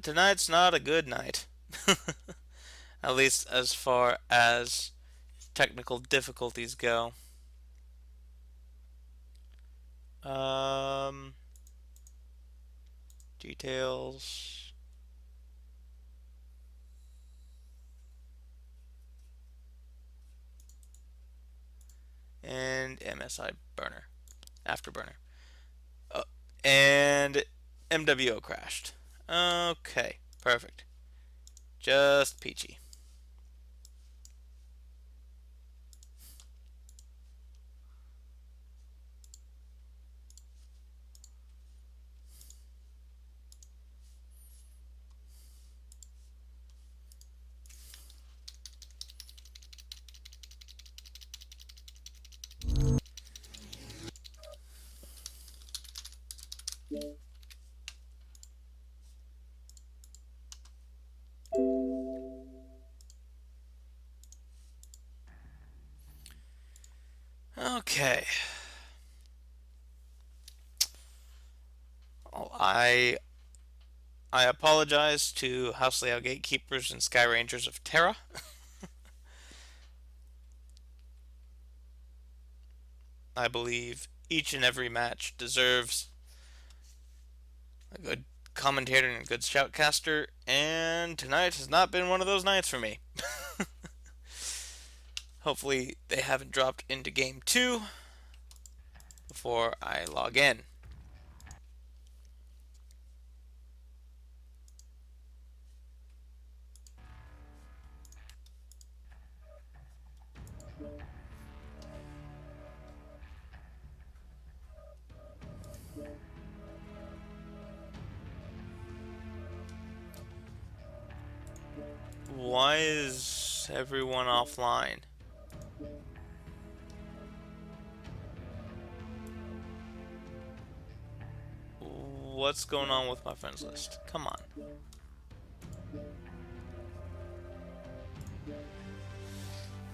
tonight's not a good night. At least as far as technical difficulties go. Um, Details. And MSI burner. Afterburner. Oh, and MWO crashed. Okay, perfect. Just peachy. Okay. Well, I apologize to House Liao Gatekeepers and Sky Rangers of Terra. I believe each and every match deserves a good commentator and a good shoutcaster, and tonight has not been one of those nights for me. Hopefully, they haven't dropped into game 2 before I log in. Why is everyone offline? What's going on with my friends list? Come on.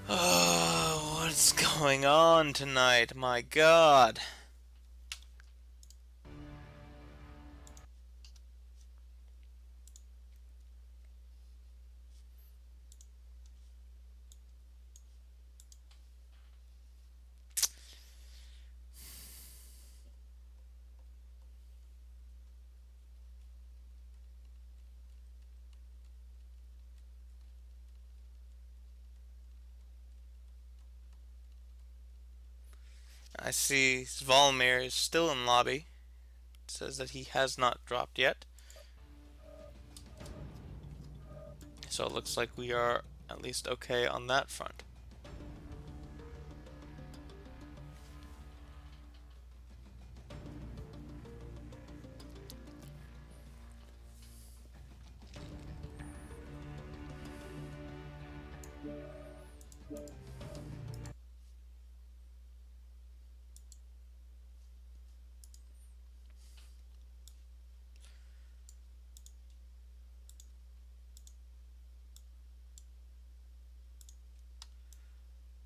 Oh, what's going on tonight? My God. I see Svalmir is still in lobby. It says that he has not dropped yet. So it looks like we are at least okay on that front.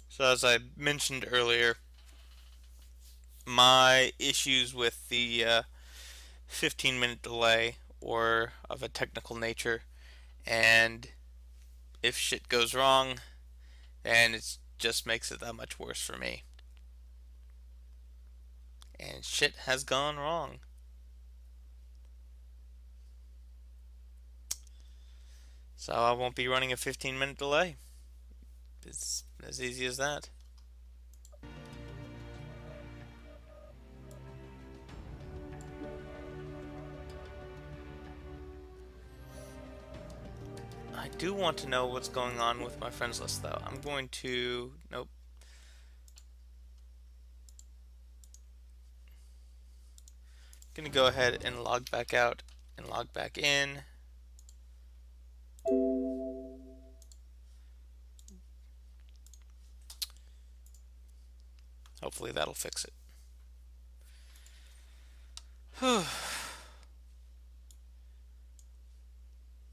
So as I mentioned earlier, my issues with the 15-minute delay were of a technical nature, and if shit goes wrong, then it just makes it that much worse for me. And shit has gone wrong. So I won't be running a 15-minute delay. It's as easy as that. I do want to know what's going on with my friends list though. I'm going to... Nope. Gonna go ahead and log back out and log back in. Hopefully that'll fix it.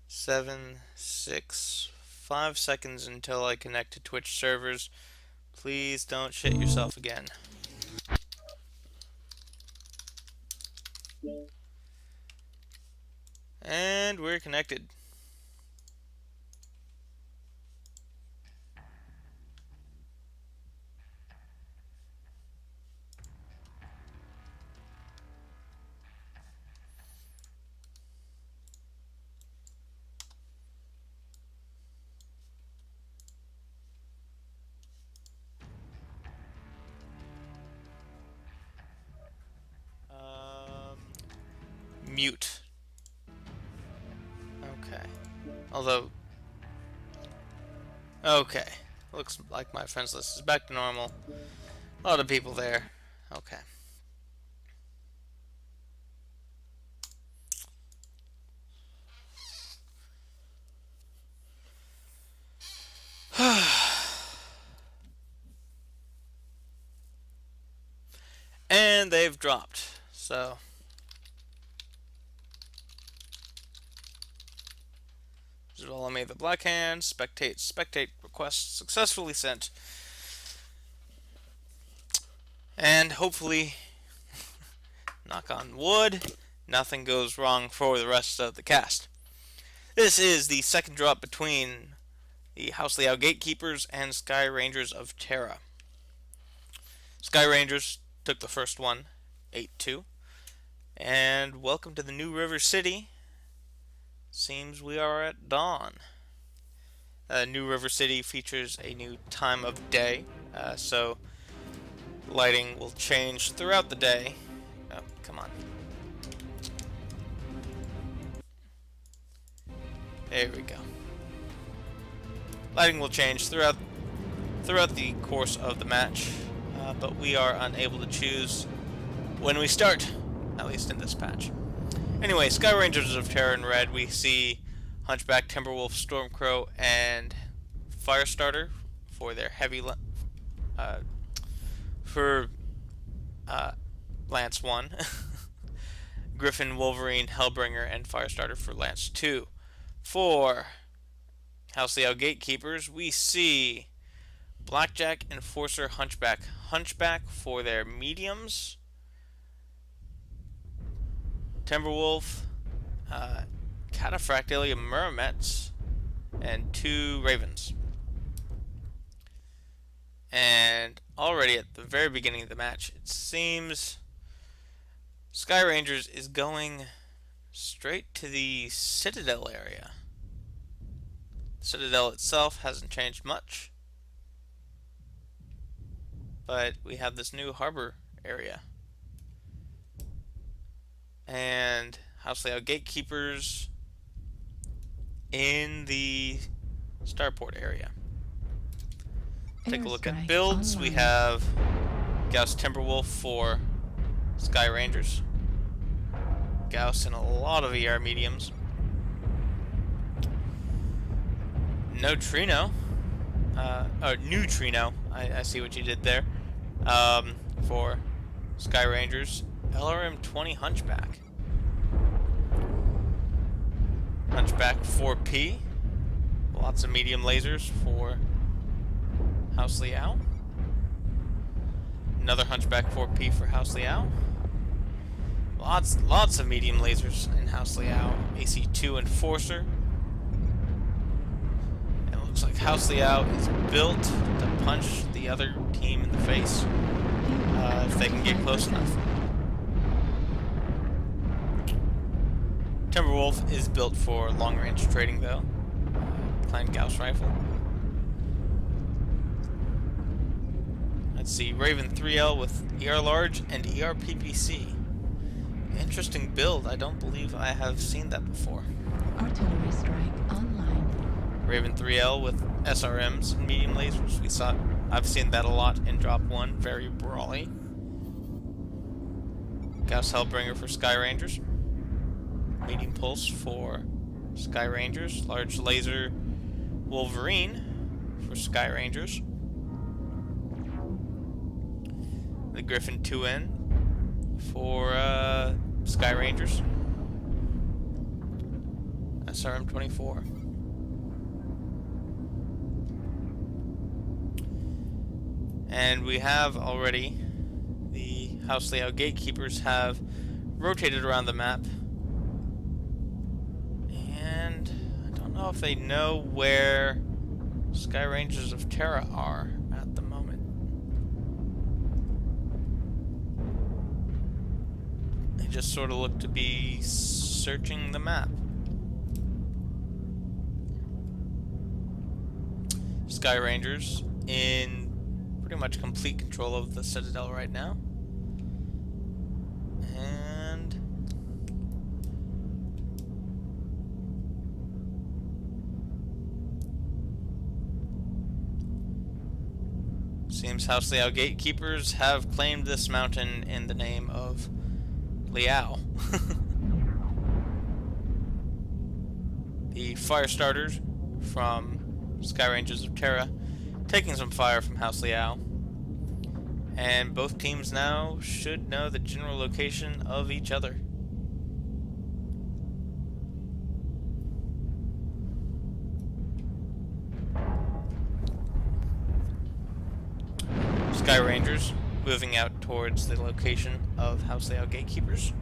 7, 6, 5 seconds until I connect to Twitch servers. Please don't shit yourself again. And we're connected. Mute. Okay. Although, okay. Looks like my friends list is back to normal. A lot of people there. Okay. And they've dropped. So, Zolame the Black Hand, spectate request successfully sent. And hopefully, knock on wood, nothing goes wrong for the rest of the cast. This is the second drop between the House Liao Gatekeepers and Skye Rangers of Terra. Skye Rangers took the first one, 8-2. And welcome to the New River City. Seems we are at dawn. New River City features a new time of day, so lighting will change throughout the day. Oh, come on. There we go. Lighting will change throughout the course of the match, but we are unable to choose when we start, at least in this patch. Anyway, Skye Rangers of Terra in red, we see Hunchback, Timberwolf, Stormcrow, and Firestarter for their heavy Lance 1. Griffin, Wolverine, Hellbringer, and Firestarter for Lance 2. For House Liao Gatekeepers, we see Blackjack, Enforcer, Hunchback. Hunchback for their mediums. Timberwolf, Cataphractalia Murmets, and 2 Ravens. And already at the very beginning of the match, it seems Skye Rangers is going straight to the Citadel area. The Citadel itself hasn't changed much, but we have this new harbor area. And House Liao Gatekeepers in the starport area. Take a look at builds. We have Gauss Timberwolf for Skye Rangers. Gauss and a lot of ER mediums. Neutrino. Neutrino. I see what you did there. For Skye Rangers. LRM 20 Hunchback. Hunchback 4P. Lots of medium lasers for House Liao. Another Hunchback 4P for House Liao. Lots of medium lasers in House Liao. AC2 Enforcer. And it looks like House Liao is built to punch the other team in the face if they can get close enough. Timberwolf is built for long-range trading, though. Klein Gauss rifle. Let's see, Raven 3L with ER large and ER PPC. Interesting build. I don't believe I have seen that before. Artillery strike online. Raven 3L with SRMs and medium lasers. I've seen that a lot in Drop 1. Very brawly. Gauss Hellbringer for Skye Rangers. Medium pulse for Skye Rangers. Large laser Wolverine for Skye Rangers. The Griffin 2N for Skye Rangers. SRM 24. And we have already the House Liao Gatekeepers have rotated around the map know if they know where Sky Rangers of Terra are at the moment. They just sort of look to be searching the map. Sky Rangers in pretty much complete control of the Citadel right now. And seems House Liao Gatekeepers have claimed this mountain in the name of Liao. The fire starters from Sky Rangers of Terra taking some fire from House Liao. And both teams now should know the general location of each other. Sky Rangers moving out towards the location of House Liao Gatekeepers.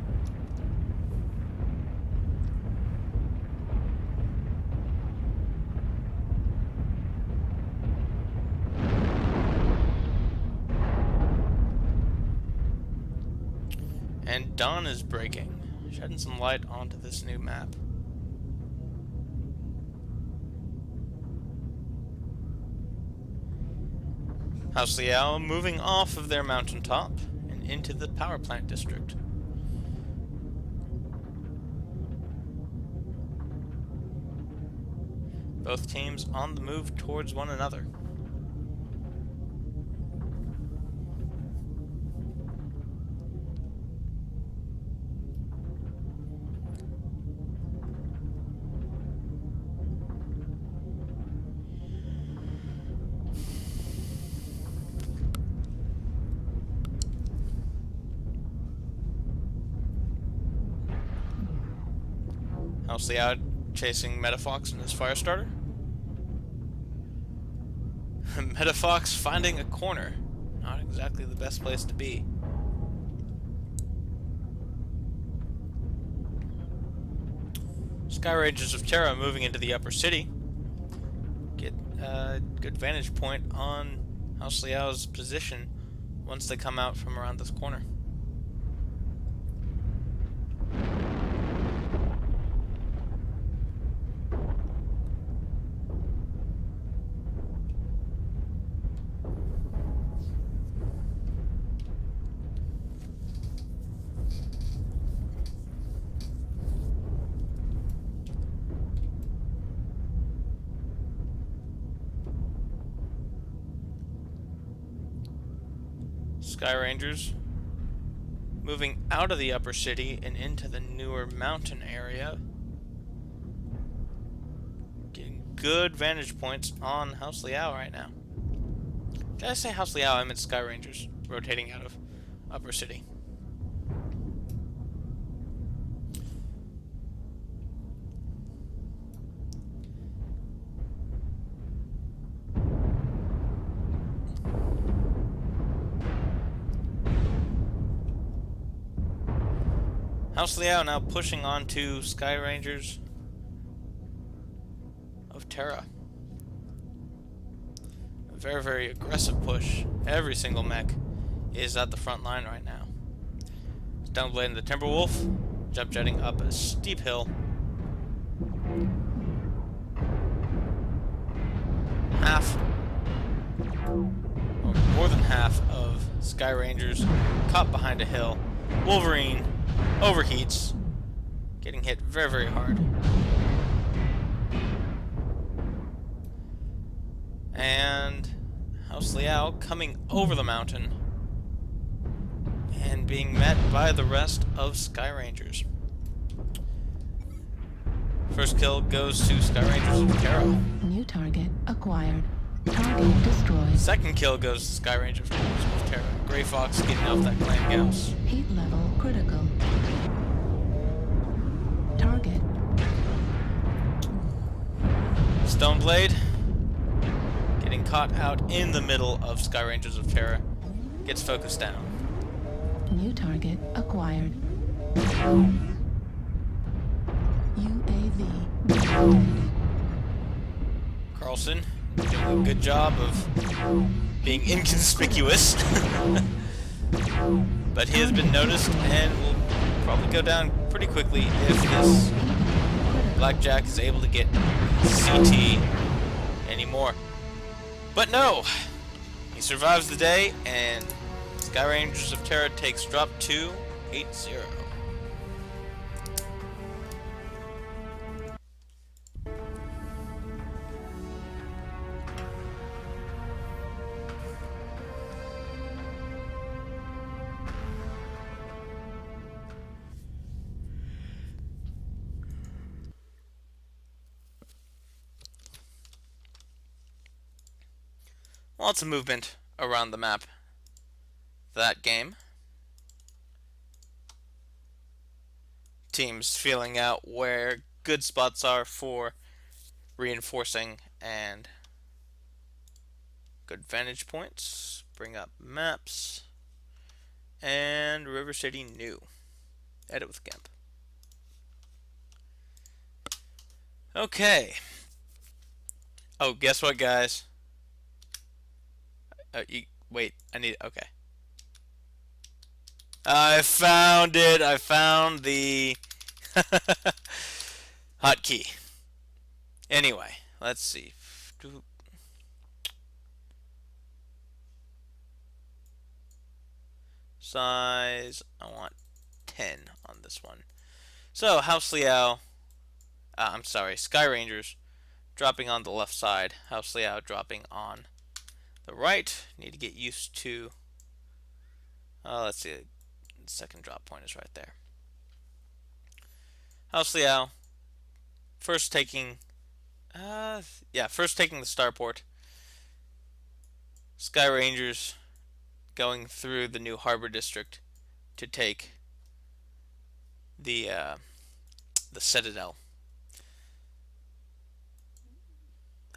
And dawn is breaking, shedding some light onto this new map. House Liao moving off of their mountaintop and into the power plant district. Both teams on the move towards one another. House Liao chasing Metafox and his Firestarter. Metafox finding a corner. Not exactly the best place to be. Sky Rangers of Terra moving into the upper city. Get a good vantage point on House Liao's position once they come out from around this corner. Sky Rangers moving out of the upper city and into the newer mountain area. Getting good vantage points on House Liao right now. Did I say House Liao? I meant Sky Rangers rotating out of upper city. House Liao now pushing on to Sky Rangers of Terra. A very, very aggressive push. Every single mech is at the front line right now. Downblading the Timberwolf, jump jetting up a steep hill. Half, or more than half of Sky Rangers caught behind a hill. Wolverine overheats, getting hit very, very hard. And House Liao coming over the mountain and being met by the rest of Sky Rangers. First kill goes to Sky Rangers of Terra. New target acquired. Target destroyed. Second kill goes to Sky Rangers of Terra. Grey Fox getting off that Clan Gauss. Heat level critical. Target. Stoneblade getting caught out in the middle of Sky Rangers of Terra. Gets focused down. New target acquired. UAV. person doing a good job of being inconspicuous. But he has been noticed and will probably go down pretty quickly if this Blackjack is able to get CT anymore. But no! He survives the day, and Skye Rangers of Terra takes drop 2, 8-0. Lots of movement around the map that game. Teams feeling out where good spots are for reinforcing and good vantage points. Bring up maps. And River City new. Edit with GIMP. Okay. Oh, guess what, guys? Wait, I need... Okay. I found it! I found the hotkey. Anyway, let's see. Size, I want 10 on this one. So, House Liao, I'm sorry, Skye Rangers dropping on the left side. House Liao dropping on the right. Need to get used to, let's see, the second drop point is right there. House Liao, first taking the starport. Skye Rangers going through the new harbor district to take the citadel.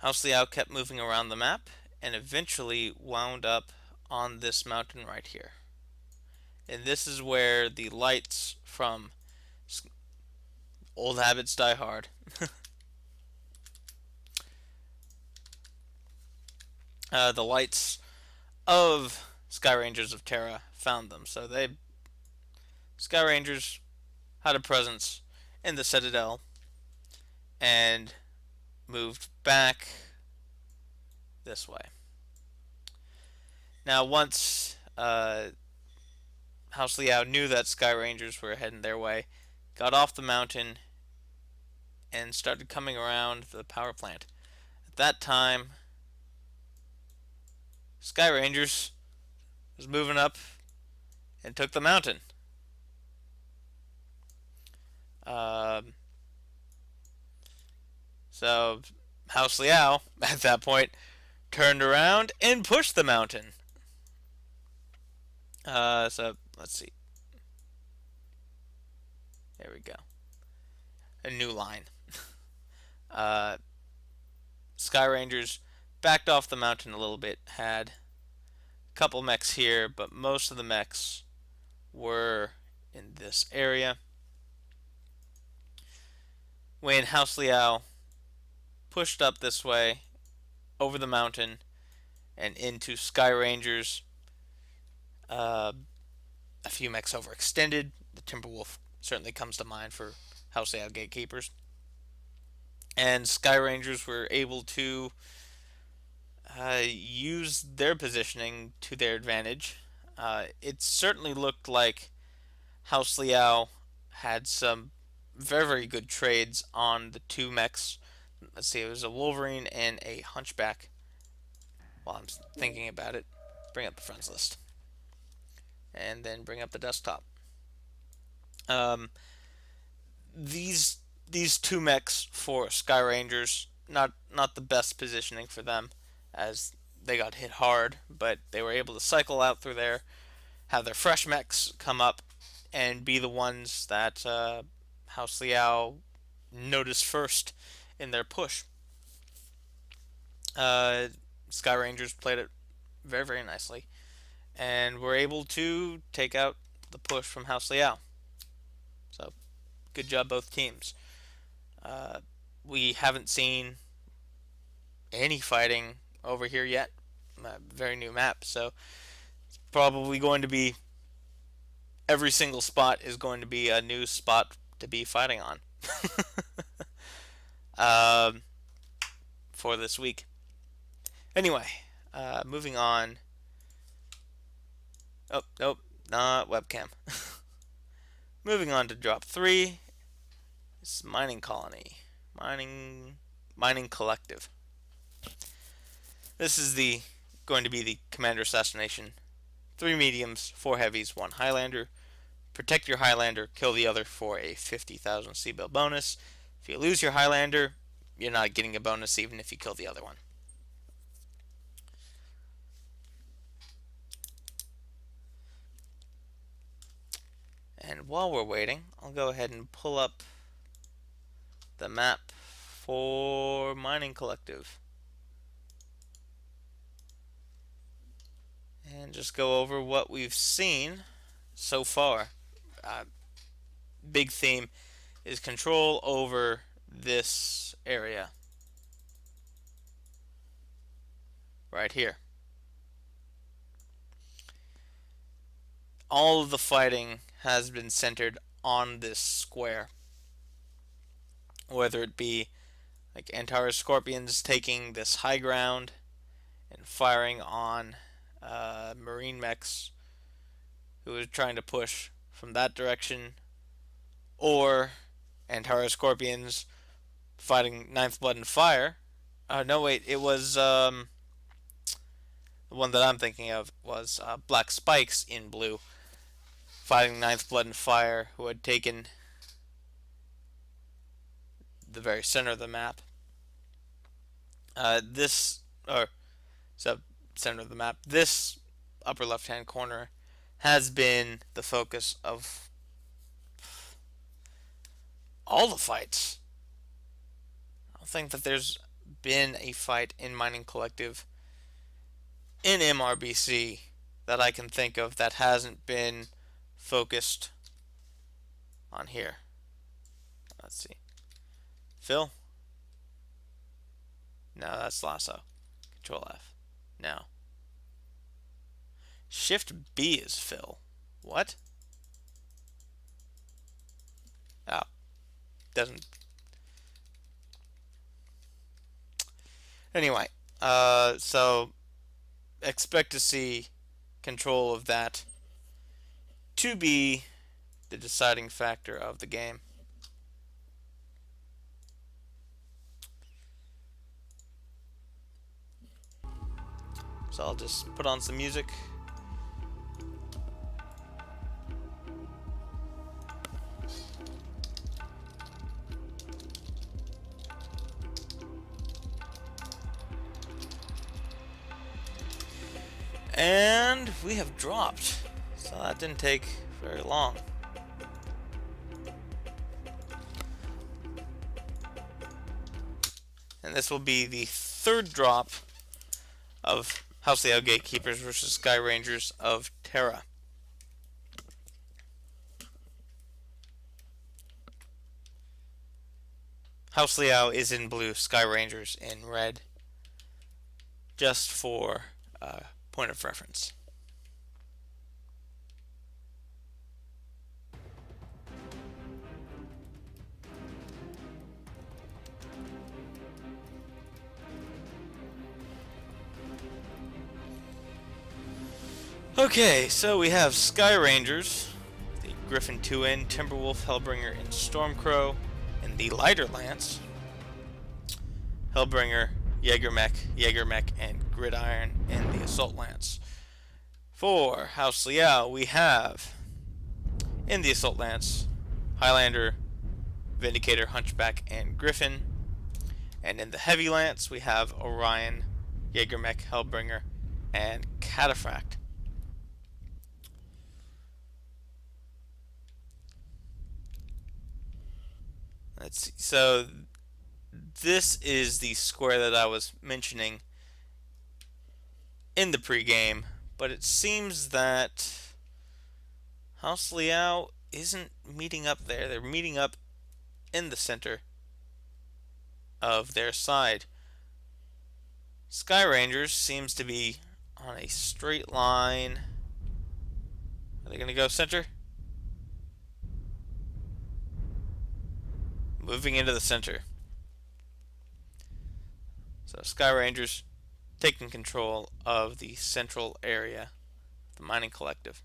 House Liao kept moving around the map and eventually wound up on this mountain right here. And this is where the lights from Old Habits Die Hard the lights of Skye Rangers of Terra found them. So Skye Rangers had a presence in the Citadel and moved back this way. Now, once House Liao knew that Skye Rangers were heading their way, got off the mountain and started coming around the power plant. At that time, Skye Rangers was moving up and took the mountain. So House Liao, at that point, turned around and pushed the mountain. So let's see. There we go. A new line. Skye Rangers backed off the mountain a little bit, had a couple mechs here, but most of the mechs were in this area. When House Liao pushed up this way, over the mountain, and into Skye Rangers, a few mechs overextended. The Timberwolf certainly comes to mind for House Liao Gatekeepers. And Skye Rangers were able to use their positioning to their advantage. It certainly looked like House Liao had some very, very good trades on the two mechs. Let's see, it was a Wolverine and a Hunchback. While I'm thinking about it, bring up the friends list. And then bring up the desktop. These two mechs for Skye Rangers, not the best positioning for them, as they got hit hard, but they were able to cycle out through there, have their fresh mechs come up, and be the ones that House Liao noticed first in their push. Skye Rangers played it very, very nicely, and were able to take out the push from House Liao. So, good job both teams. We haven't seen any fighting over here yet. Very new map, so probably going to be every single spot is going to be a new spot to be fighting on um, for this week. Anyway, moving on. Oh, nope, not webcam. Moving on to drop 3. It's mining colony, mining collective. This is the going to be the commander assassination. 3 mediums, 4 heavies, 1 Highlander. Protect your Highlander, kill the other for a 50,000 C-bill bonus. If you lose your Highlander, you're not getting a bonus even if you kill the other one. And while we're waiting, I'll go ahead and pull up the map for Mining Collective. And just go over what we've seen so far. Big theme is control over this area right here. All of the fighting has been centered on this square, whether it be like Antara Scorpions taking this high ground and firing on Marine mechs who was trying to push from that direction, or Antara Scorpions fighting Ninth Blood and Fire. No, wait, it was the one that I'm thinking of was Black Spikes in blue fighting Ninth Blood and Fire, who had taken the very center of the map. Center of the map. This upper left-hand corner has been the focus of all the fights. I don't think that there's been a fight in Mining Collective in MRBC that I can think of that hasn't been focused on here. Let's see. Phil? No, that's Lasso. Control F. No. Shift B is Phil. What? Oh. Doesn't. Anyway, so expect to see control of that to be the deciding factor of the game. So I'll just put on some music. And we have dropped. So that didn't take very long. And this will be the 3rd drop of House Liao Gatekeepers versus Skye Rangers of Terra. House Liao is in blue, Skye Rangers in red, just for point of reference. Okay, so we have Skye Rangers, the Griffin 2N, Timberwolf, Hellbringer, and Stormcrow in the lighter lance. Hellbringer, Jaegermech, and Gridiron in the assault lance. For House Liao, we have in the assault lance Highlander, Vindicator, Hunchback, and Griffin. And in the heavy lance, we have Orion, Jaegermech, Hellbringer, and Cataphract. Let's see. So this is the square that I was mentioning in the pregame, but it seems that House Liao isn't meeting up there. They're meeting up in the center of their side. Sky Rangers seems to be on a straight line. Are they going to go center? Moving into the center. So Sky Rangers taking control of the central area, the mining collective.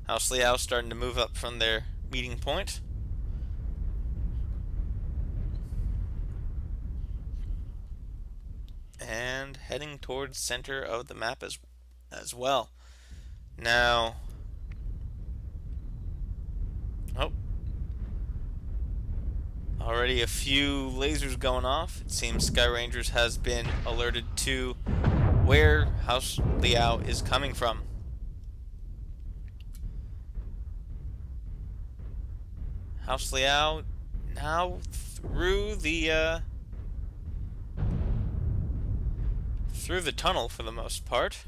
House Liao starting to move up from their meeting point. And heading towards center of the map as well. Now, oh, already a few lasers going off. It seems Sky Rangers has been alerted to where House Liao is coming from. House Liao now through the tunnel for the most part,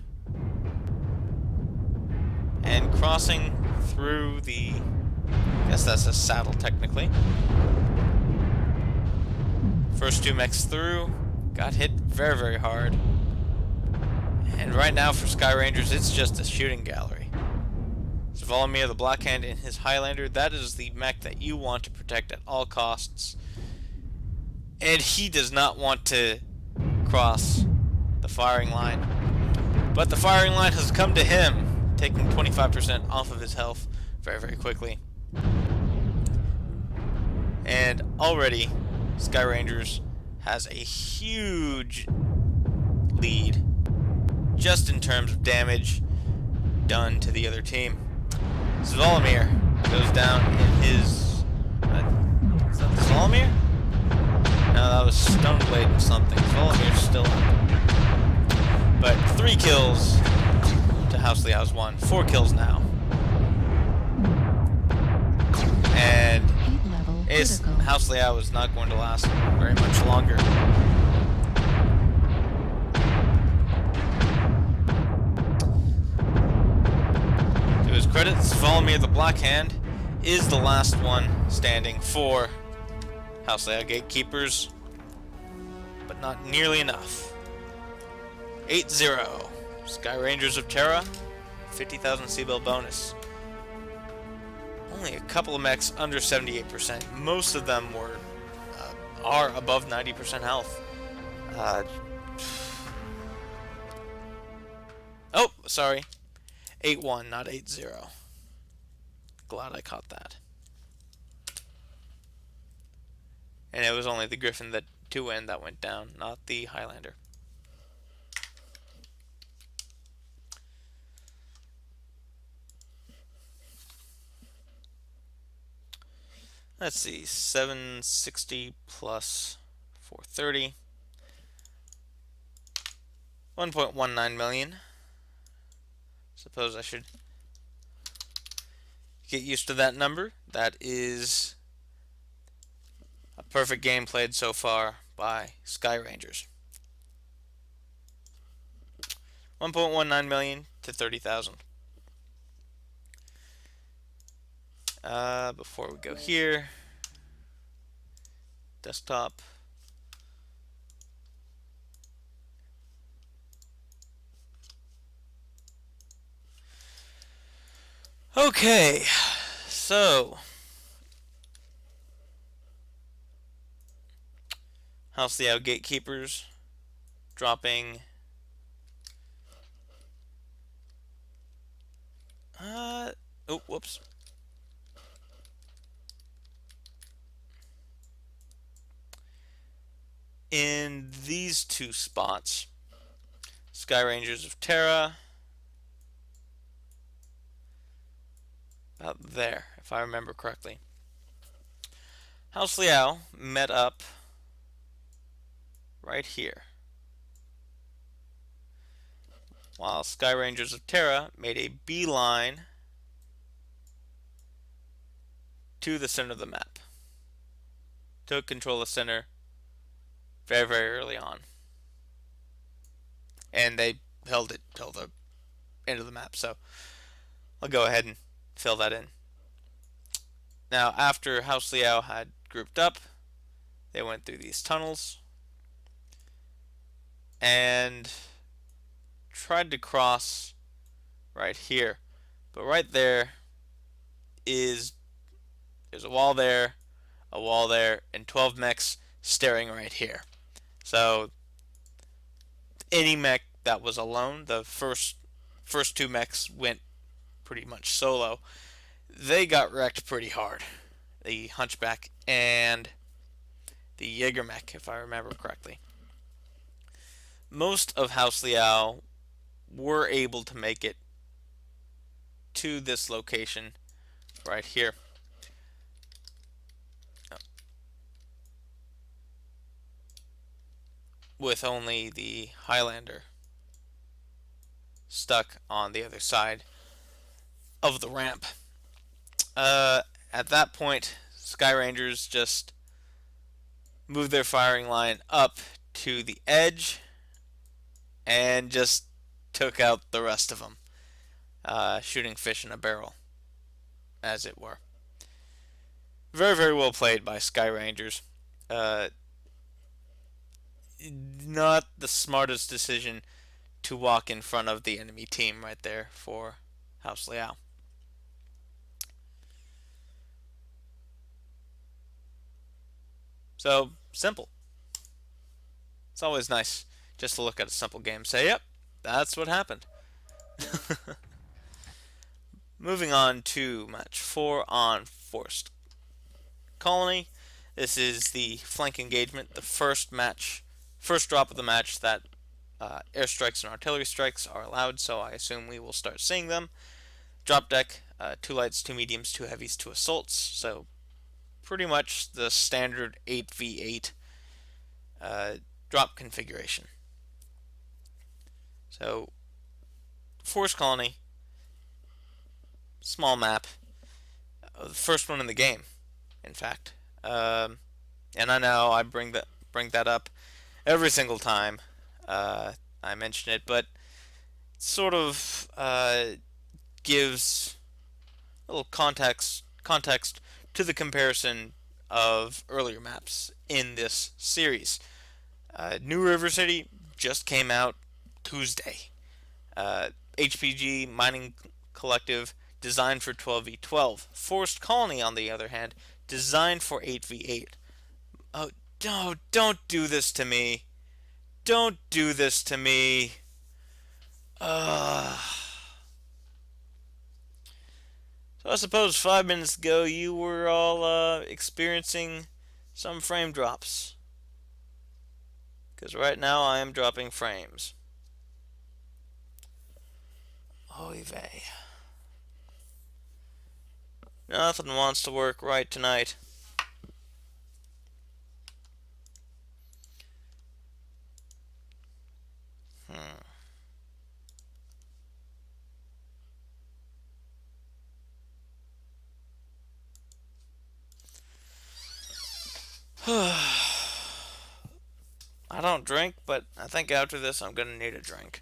and crossing through the, I guess that's a saddle technically. First two mechs through, got hit very, very hard. And right now for Sky Rangers, it's just a shooting gallery. Zvolomir the Blackhand in his Highlander, that is the mech that you want to protect at all costs. And he does not want to cross the firing line. But the firing line has come to him, taking 25% off of his health very, very quickly. And already, Sky Rangers has a huge lead just in terms of damage done to the other team. Zvolomir goes down in his... is that Zvolomir? No, that was Stoneblade or something. Zvolomir's still up. But 3 kills to House Liao's 1. 4 kills now. And House Liao is not going to last very much longer. To his credit, Zvolomir the Blackhand is the last one standing for House Liao Gatekeepers, but not nearly enough. 8-0. Sky Rangers of Terra, 50,000 Seabell bonus. Only a couple of mechs under 78%. Most of them are above 90% health. Oh, sorry. 8-1, not 8-0. Glad I caught that. And it was only the Griffin that 2N that went down, not the Highlander. Let's see, 760 plus 430. 1.19 million. Suppose I should get used to that number. That is a perfect game played so far by Sky Rangers. 1.19 million to 30,000. Before we go here, desktop. Okay, so House Liao Gatekeepers dropping oh, whoops. In these two spots, Sky Rangers of Terra, about there, if I remember correctly. House Liao met up right here, while Sky Rangers of Terra made a beeline to the center of the map. Took control of the center very, very early on. And they held it till the end of the map, so I'll go ahead and fill that in. Now, after House Liao had grouped up, they went through these tunnels, and tried to cross right here. But right there is there's a wall there, and 12 mechs staring right here. So any mech that was alone, the first two mechs went pretty much solo. They got wrecked pretty hard. The Hunchback and the Jaeger mech, if I remember correctly. Most of House Liao were able to make it to this location right here. With only the Highlander stuck on the other side of the ramp. At that point, Sky Rangers just moved their firing line up to the edge and just took out the rest of them, shooting fish in a barrel, as it were. Very, very well played by Sky Rangers. Uh, not the smartest decision to walk in front of the enemy team right there for House Liao. So, simple. It's always nice just to look at a simple game and say, yep, that's what happened. Moving on to match 4 on Forced Colony. This is the flank engagement, the first drop of the match that airstrikes and artillery strikes are allowed, so I assume we will start seeing them. Drop deck, 2 lights, 2 mediums, 2 heavies, 2 assaults, so pretty much the standard 8v8 drop configuration. So, Force Colony, small map, the first one in the game, in fact. And I know I bring that up every single time I mention it, but it sort of gives a little context to the comparison of earlier maps in this series. New River City just came out Tuesday. HPG Mining Collective designed for 12v12. Forced Colony, on the other hand, designed for 8v8. Oh, no, don't do this to me. Don't do this to me. So I suppose 5 minutes ago you were all experiencing some frame drops. Because right now I am dropping frames. Oy vey. Nothing wants to work right tonight. I don't drink, but I think after this I'm gonna need a drink.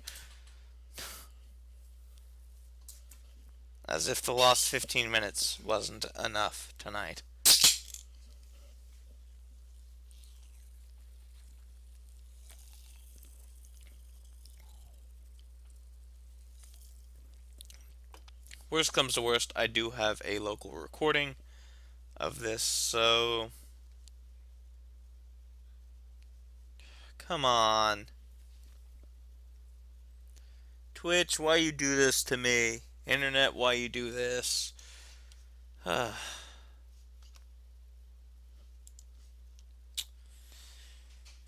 As if the lost 15 minutes wasn't enough tonight. Worst comes to worst, I do have a local recording of this, so come on. Twitch, why you do this to me? Internet, why you do this?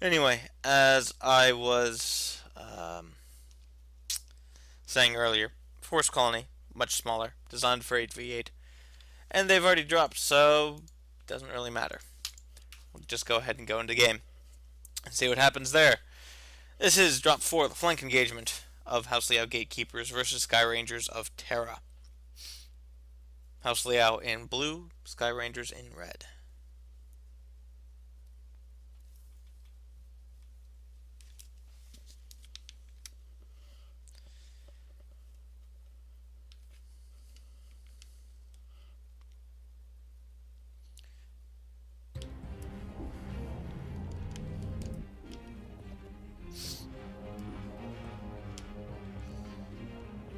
Anyway, as I was saying earlier, Force Colony, much smaller, designed for 8v8, and they've already dropped, so it doesn't really matter. We'll just go ahead and go into game and see what happens there. This is drop 4, the flank engagement of House Liao Gatekeepers versus Sky Rangers of Terra. House Liao in blue, Sky Rangers in red.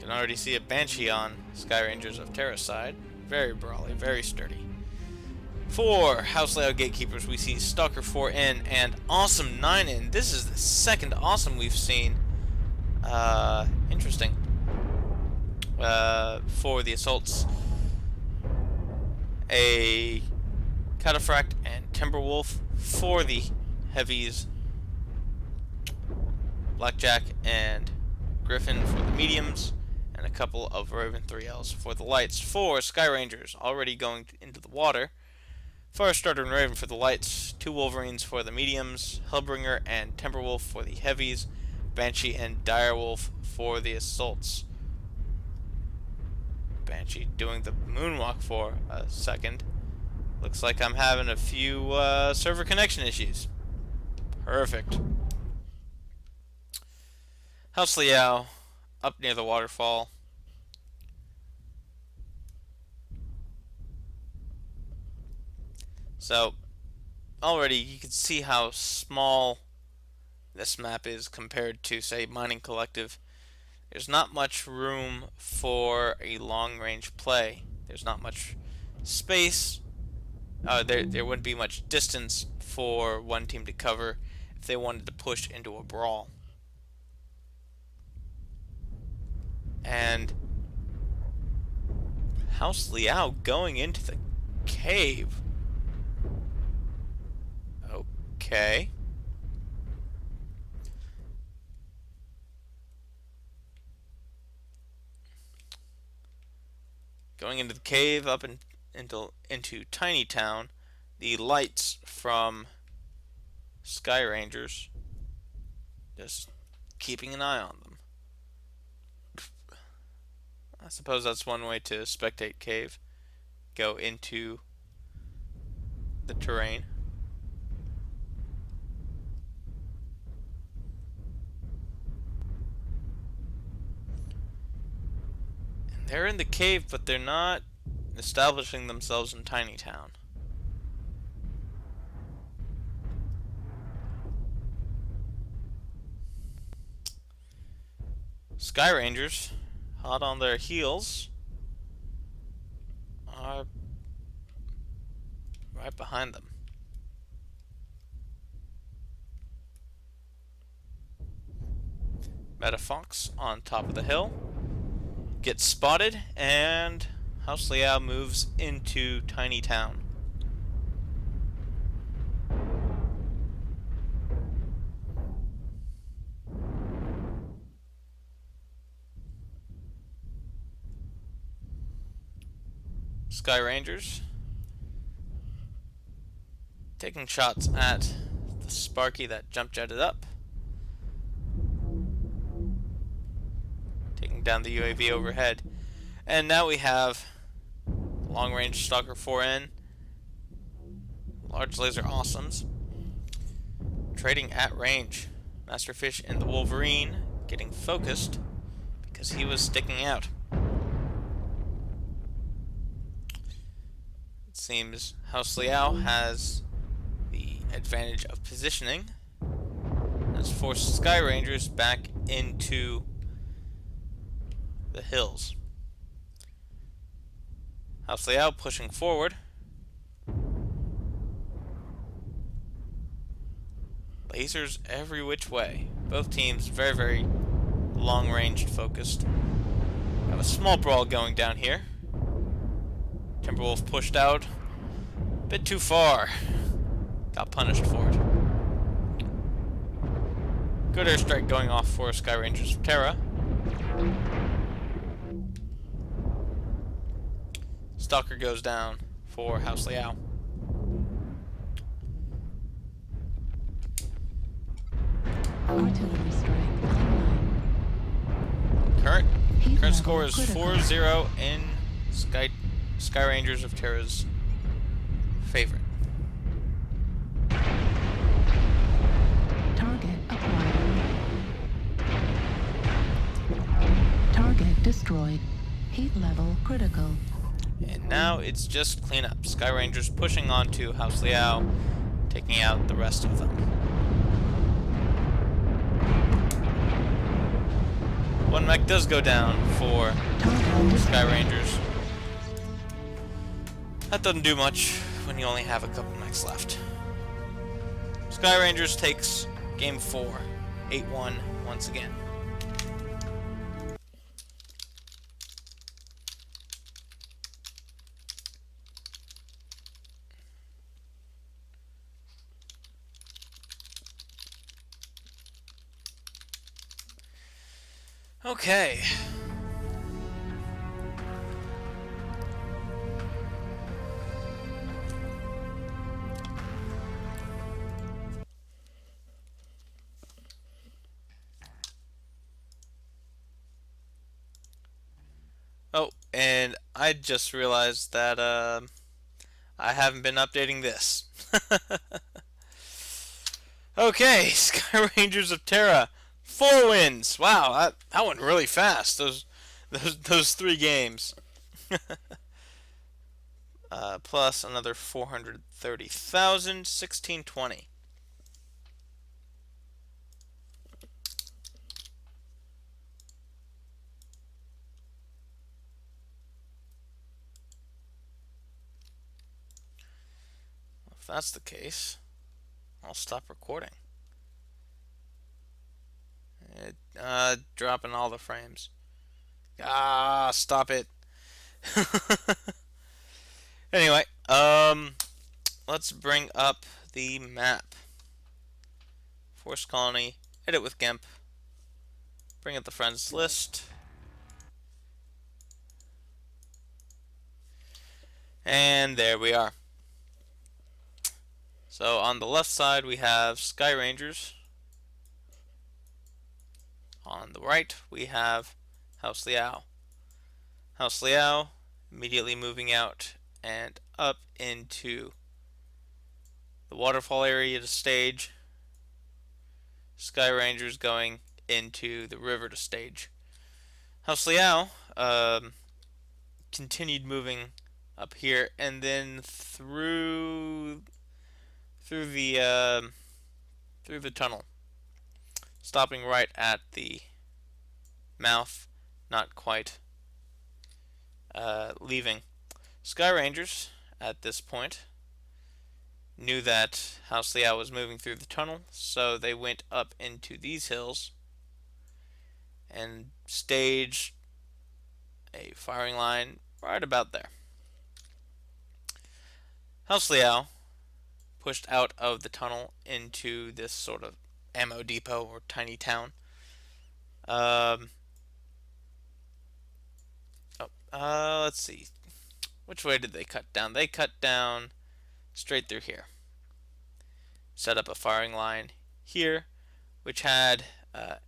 Can already see a Banshee on Skye Rangers of Terra's side. Very brawly, very sturdy. For House Liao Gatekeepers, we see Stalker 4 in and Awesome 9 in. This is the second Awesome we've seen. Interesting. For the assaults, a Cataphract and Timberwolf. For the heavies, Blackjack and Griffin for the mediums, and a couple of Raven 3Ls for the lights. For Skye Rangers, already going into the water. Firestarter and Raven for the lights, 2 Wolverines for the mediums, Hellbringer and Timberwolf for the heavies, Banshee and Direwolf for the assaults. Banshee doing the moonwalk for a second. Looks like I'm having a few server connection issues. Perfect. House Liao, up near the waterfall. So, already you can see how small this map is compared to, say, Mining Collective. There's not much room for a long-range play. There's not much space. There wouldn't be much distance for one team to cover if they wanted to push into a brawl. And House Liao going into the cave. Okay. Going into the cave up into Tiny Town. The lights from Skye Rangers. Just keeping an eye on them. I suppose that's one way to spectate cave. Go into the terrain. And they're in the cave, but they're not establishing themselves in Tiny Town. Skye Rangers, hot on their heels, are right behind them. Metafox on top of the hill gets spotted, and House Liao moves into Tiny Town. Skye Rangers taking shots at the Sparky that jump jetted up, taking down the UAV overhead, and now we have long range Stalker 4N, large laser awesomes, trading at range. Masterfish and the Wolverine getting focused because he was sticking out. Seems House Liao has the advantage of positioning. Has forced Skye Rangers back into the hills. House Liao pushing forward. Lasers every which way. Both teams very, very long-ranged focused. Have a small brawl going down here. Timberwolf pushed out a bit too far. Got punished for it. Good airstrike going off for Skye Rangers of Terra. Stalker goes down for House Liao. Artillery strike online. Current score is 4-0 in Skye Rangers of Terra's favorite. Target acquired. Target destroyed. Heat level critical. And now it's just cleanup. Skye Rangers pushing on to House Liao, taking out the rest of them. One mech does go down for Target Skye destroyed. Rangers. That doesn't do much when you only have a couple mechs left. Skye Rangers takes game 4, 8-1 once again. Okay. Oh, and I just realized that I haven't been updating this. Okay, Sky Rangers of Terra, 4 wins. Wow, that went really fast. Those 3 games. Plus another 430,000, 1620. If that's the case, I'll stop recording. Dropping all the frames. Ah, stop it. Anyway, let's bring up the map. Force Colony, edit with GIMP, bring up the friends list, and there we are. So on the left side we have Skye Rangers. On the right we have House Liao. House Liao immediately moving out and up into the waterfall area to stage. Skye Rangers going into the river to stage. House Liao continued moving up here and then through the tunnel, stopping right at the mouth, not quite leaving. Skye Rangers at this point knew that House Liao was moving through the tunnel, so they went up into these hills and staged a firing line right about there. House Liao pushed out of the tunnel into this sort of ammo depot or tiny town. Let's see. Which way did they cut down? They cut down straight through here. Set up a firing line here, which had a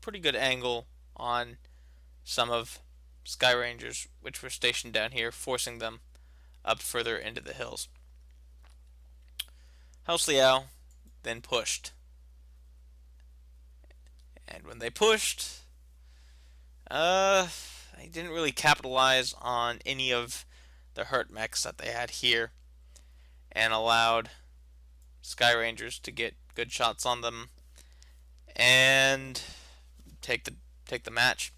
pretty good angle on some of Skye Rangers, which were stationed down here, forcing them up further into the hills. House Liao then pushed. And when they pushed, they didn't really capitalize on any of the hurt mechs that they had here, and allowed Skye Rangers to get good shots on them and take the match.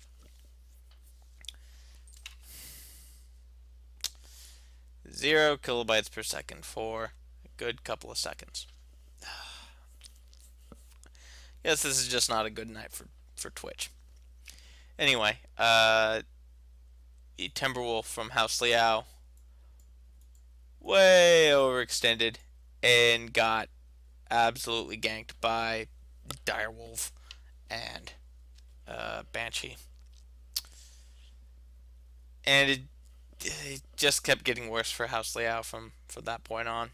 Zero kilobytes per second for a good couple of seconds. Yes, this is just not a good night for Twitch. Anyway, the Timberwolf from House Liao way overextended and got absolutely ganked by Direwolf and Banshee. And it just kept getting worse for House Liao from that point on.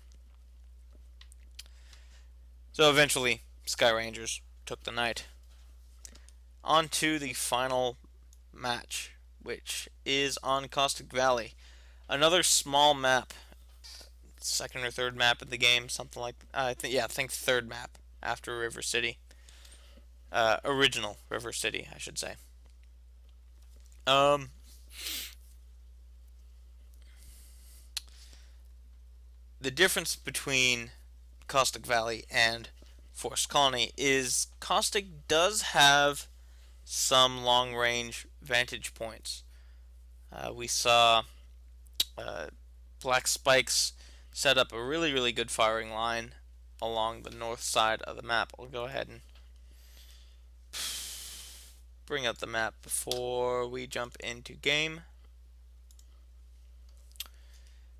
So eventually, Skye Rangers took the night. On to the final match, which is on Caustic Valley. Another small map, second or third map of the game, something like I think third map after River City. Original River City, I should say. The difference between Caustic Valley and Forest Colony is Caustic does have some long-range vantage points. We saw Black Spikes set up a really good firing line along the north side of the map. I'll go ahead and bring up the map before we jump into game.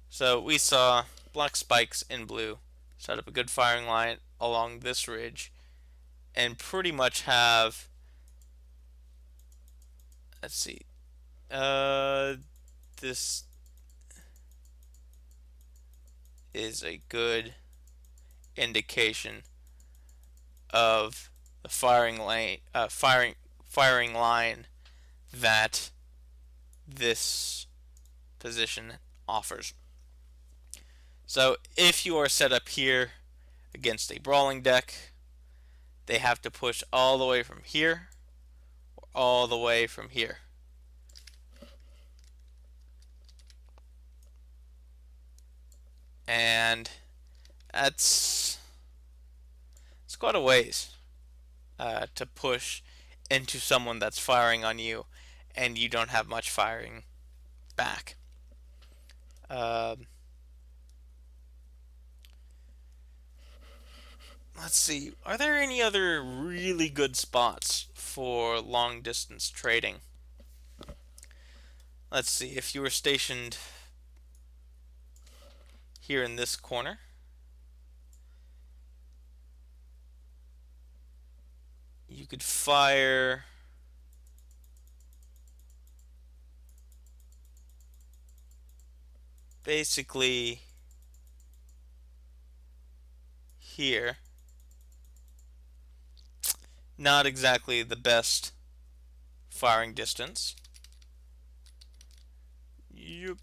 So we saw Black Spikes in blue set up a good firing line along this ridge and pretty much have, let's see, this is a good indication of the firing line that this position offers. So if you are set up here against a brawling deck, they have to push all the way from here or all the way from here. And it's quite a ways to push into someone that's firing on you and you don't have much firing back. Let's see, are there any other really good spots for long distance trading? Let's see, if you were stationed here in this corner, you could fire basically here. Not exactly the best firing distance. Yep.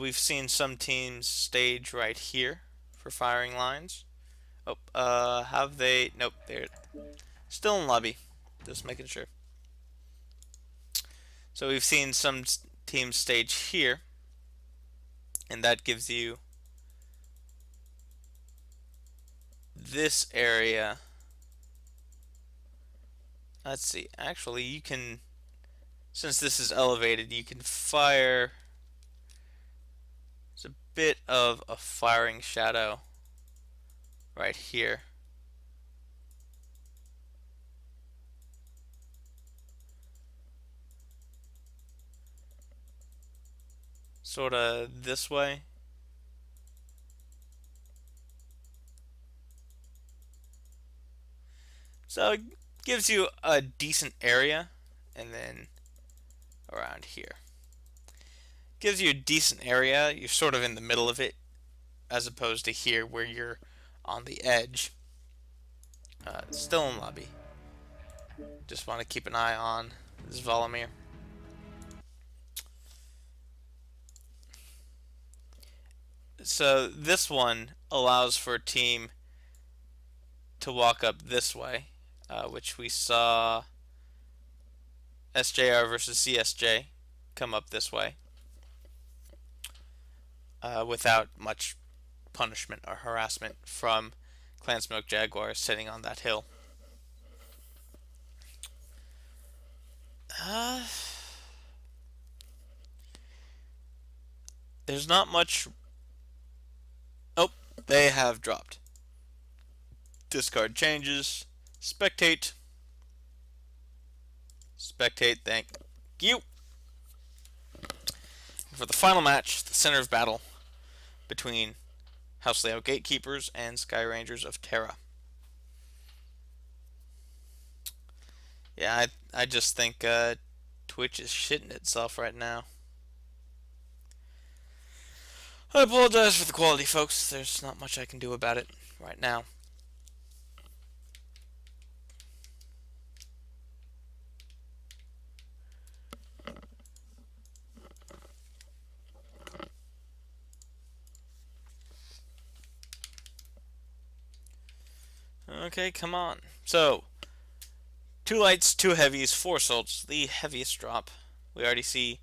We've seen some teams stage right here for firing lines. Oh, have they? Nope, they're still in lobby. Just making sure. So we've seen some teams stage here, and that gives you this area. Let's see, actually you can, since this is elevated, you can fire, there's a bit of a firing shadow right here. Sorta this way. So it gives you a decent area, and then around here. Gives you a decent area, you're sort of in the middle of it, as opposed to here where you're on the edge. Still in lobby. Just want to keep an eye on this Volomir. So this one allows for a team to walk up this way, which we saw SJR versus CSJ come up this way without much punishment or harassment from Clan Smoke Jaguar sitting on that hill. There's not much. Oh, they have dropped. Discard changes. Spectate. Spectate, thank you. For the final match, the center of battle between House Liao Gatekeepers and Skye Rangers of Terra. Yeah, I just think Twitch is shitting itself right now. I apologize for the quality, folks. There's not much I can do about it right now. Okay, come on. So, 2 lights, 2 heavies, 4 assaults, the heaviest drop. We already see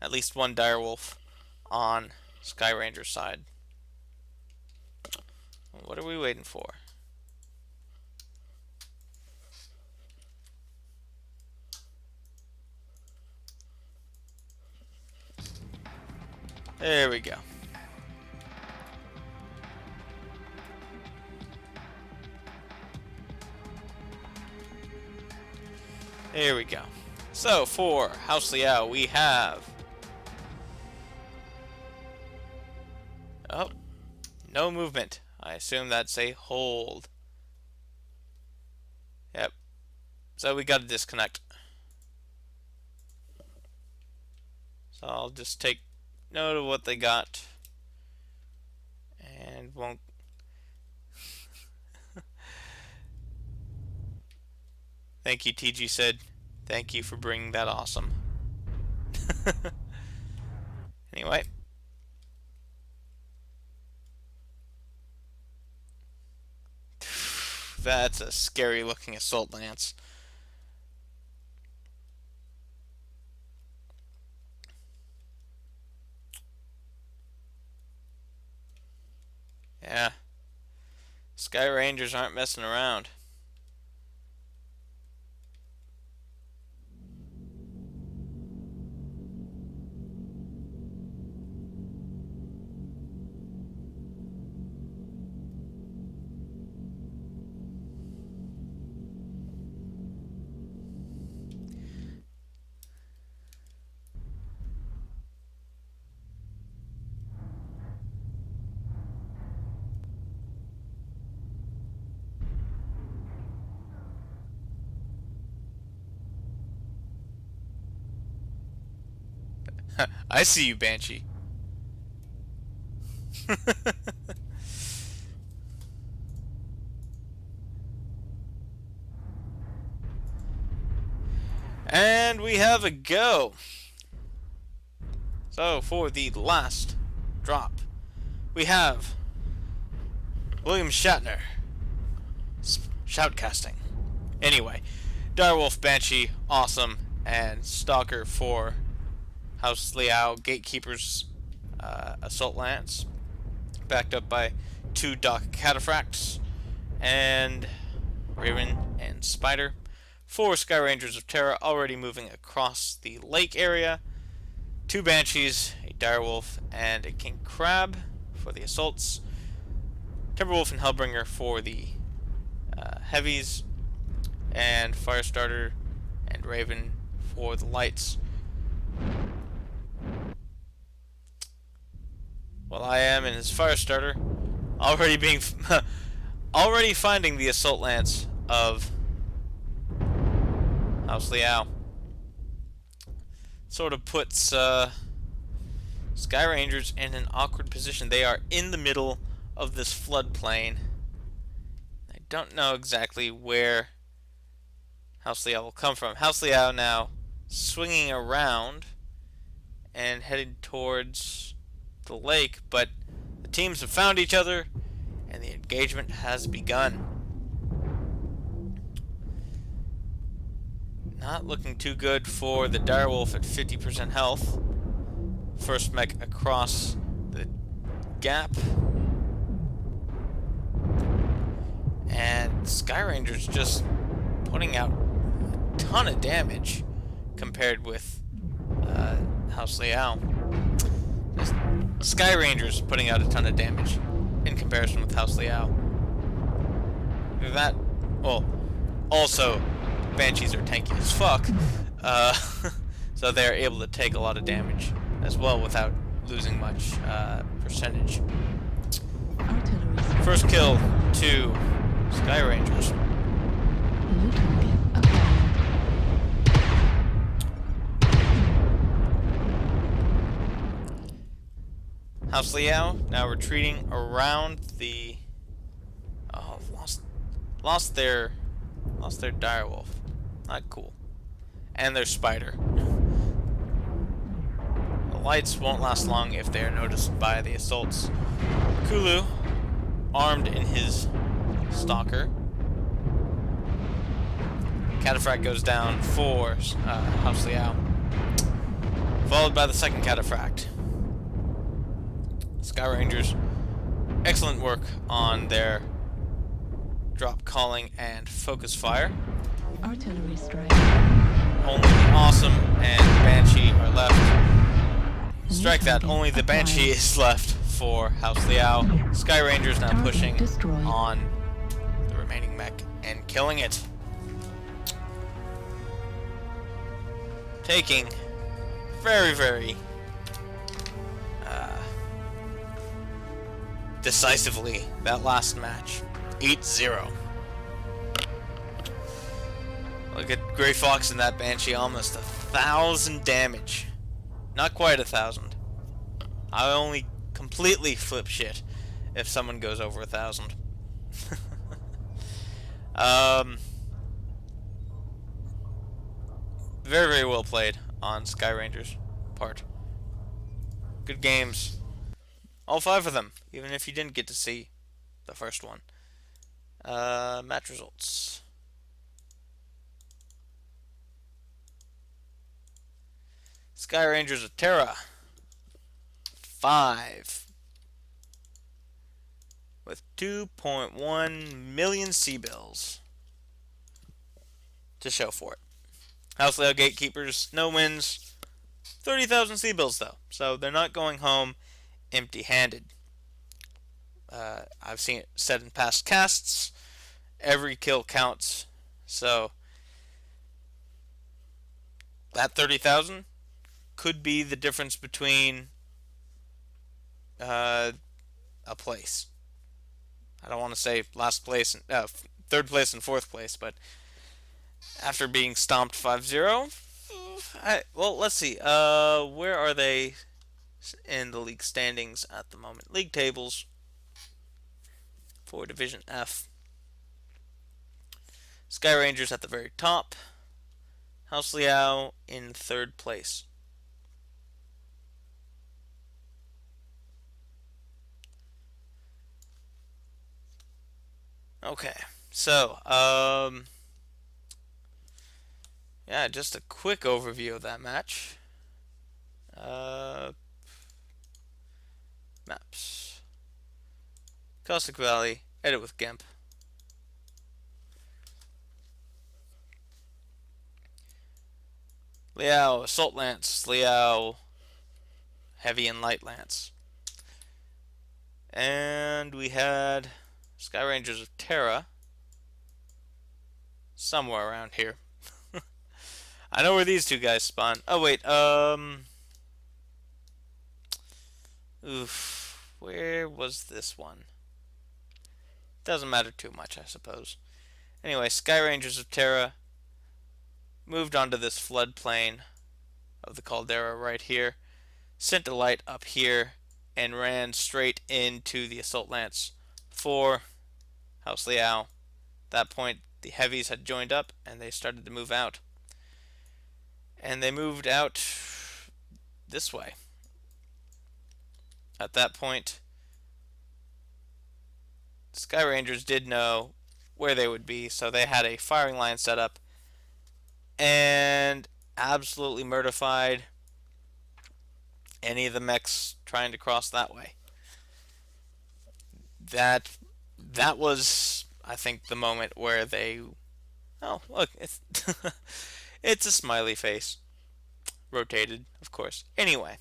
at least 1 direwolf on Skye Ranger's side. What are we waiting for? There we go. There we go. So for House Liao, we have... Oh, no movement. I assume that's a hold. Yep. So we got to disconnect. So I'll just take note of what they got. And won't... Thank you, TG said. Thank you for bringing that awesome. Anyway. That's a scary looking assault lance. Yeah. Skye Rangers aren't messing around. I see you, Banshee. And we have a go. So for the last drop, we have William Shatner. Shoutcasting. Anyway, Direwolf, Banshee, awesome, and Stalker for House Liao, Gatekeepers, Assault Lance, backed up by 2 Dock Cataphracts, and Raven and Spider. 4 Skye Rangers of Terra already moving across the lake area. 2 Banshees, a Direwolf, and a King Crab for the assaults. Timberwolf and Hellbringer for the heavies, and Firestarter and Raven for the lights. While I am in his Firestarter, already finding the assault lance of House Liao. Sort of puts Skye Rangers in an awkward position. They are in the middle of this floodplain. I don't know exactly where House Liao will come from. House Liao now swinging around and headed towards the lake, but the teams have found each other and the engagement has begun. Not looking too good for the Direwolf at 50% health. First mech across the gap. And Skye Rangers just putting out a ton of damage compared with House Liao. Skye Rangers putting out a ton of damage in comparison with House Liao. That, well, also Banshees are tanky as fuck, so they're able to take a lot of damage as well without losing much percentage. First kill to Skye Rangers. New target acquired. House Liao now retreating around the... Oh, lost their Direwolf. Not cool. And their Spider. The lights won't last long if they are noticed by the assaults. Kulu, armed in his Stalker. Cataphract goes down for House Liao. Followed by the second Cataphract. Skye Rangers, excellent work on their drop calling and focus fire. Artillery strike. Only Awesome and Banshee are left. Strike that. target Only the Banshee acquired. is left for House Liao. Skye Ranger's now Target pushing destroyed. on the remaining mech and killing it. Taking very decisively that last match. 8-0. Look at Grey Fox and that Banshee, almost 1,000 damage. Not quite 1,000. I only completely flip shit if someone goes over 1,000. Very well played on Skye Ranger's part. Good games. All 5 of them, even if you didn't get to see the first one. Match results. Skye Rangers of Terra, 5. With 2.1 million C-bills to show for it. House Liao Gatekeepers, no wins. 30,000 C-bills though, so they're not going home empty-handed. I've seen it said in past casts, every kill counts, so that 30,000 could be the difference between a place. I don't want to say last place, third place and fourth place, but after being stomped 5-0, well, let's see. Where are they in the league standings at the moment? League tables for Division F. Skye Rangers at the very top. House Liao in third place. Okay, so, yeah, just a quick overview of that match. Maps. Caustic Valley, edit with GIMP. Liao, Assault Lance, Liao, Heavy and Light Lance. And we had Skye Rangers of Terra, somewhere around here. I know where these two guys spawn. Oh, wait, oof, where was this one? Doesn't matter too much, I suppose. Anyway, Skye Rangers of Terra moved onto this floodplain of the caldera right here, sent a light up here, and ran straight into the Assault Lance for House Liao. At that point, the heavies had joined up, and they started to move out. And they moved out this way. At that point, Skye Rangers did know where they would be, so they had a firing line set up and absolutely murdified any of the mechs trying to cross that way. That was, I think, the moment where they... Oh, look, it's it's a smiley face. Rotated, of course. Anyway,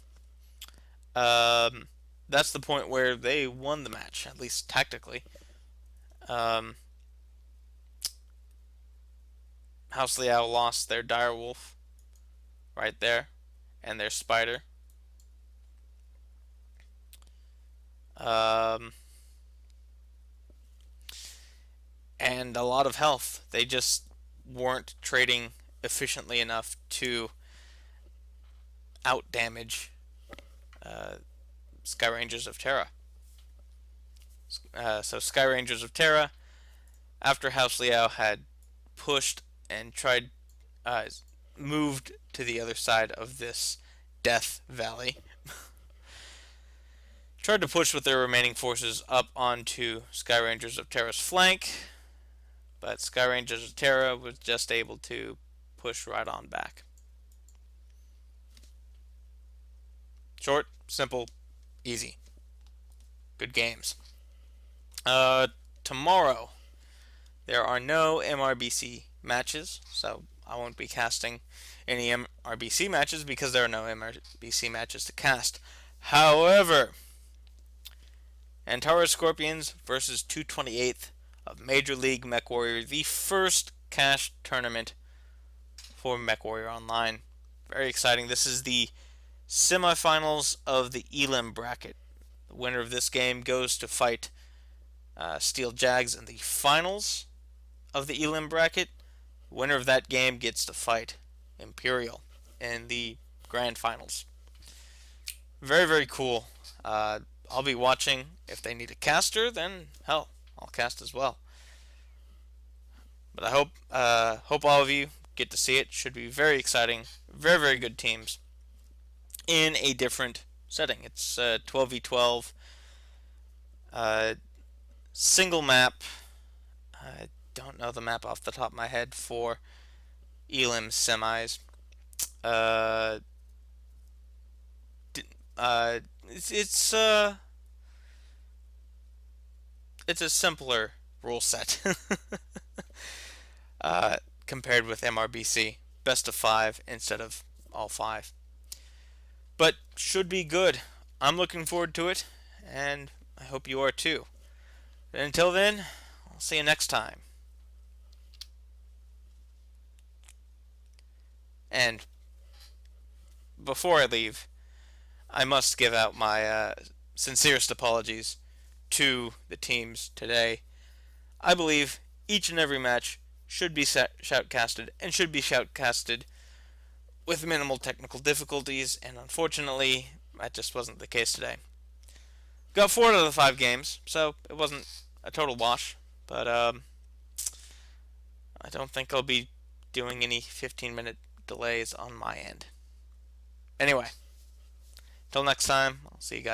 that's the point where they won the match, at least tactically. House Liao lost their direwolf right there, and their spider. And a lot of health. They just weren't trading efficiently enough to outdamage Skye Rangers of Terra. So Skye Rangers of Terra, after House Liao had pushed and tried, moved to the other side of this Death Valley, tried to push with their remaining forces up onto Skye Rangers of Terra's flank, but Skye Rangers of Terra was just able to push right on back. Short, simple, easy. Good games. Tomorrow, there are no MRBC matches, so I won't be casting any MRBC matches because there are no MRBC matches to cast. However, Antara Scorpions versus 228th of Major League MechWarrior, the first cash tournament for MechWarrior Online. Very exciting. This is the semifinals of the Elim bracket. The winner of this game goes to fight Steel Jags in the finals of the Elim bracket. The winner of that game gets to fight Imperial in the grand finals. Very, very cool. I'll be watching. If they need a caster, then hell, I'll cast as well. But I hope all of you get to see it. Should be very exciting. Very, very good teams in a different setting. It's 12v12 single map. I don't know the map off the top of my head for Elim semis. Uh, it's it's a simpler rule set compared with MRBC. Best of 5 instead of all 5. But should be good. I'm looking forward to it, and I hope you are too. But until then, I'll see you next time. And before I leave, I must give out my sincerest apologies to the teams today. I believe each and every match should be shoutcasted and should be shoutcasted with minimal technical difficulties, and unfortunately, that just wasn't the case today. Got 4 out of the 5 games, so it wasn't a total wash, but I don't think I'll be doing any 15-minute delays on my end. Anyway, till next time, I'll see you guys.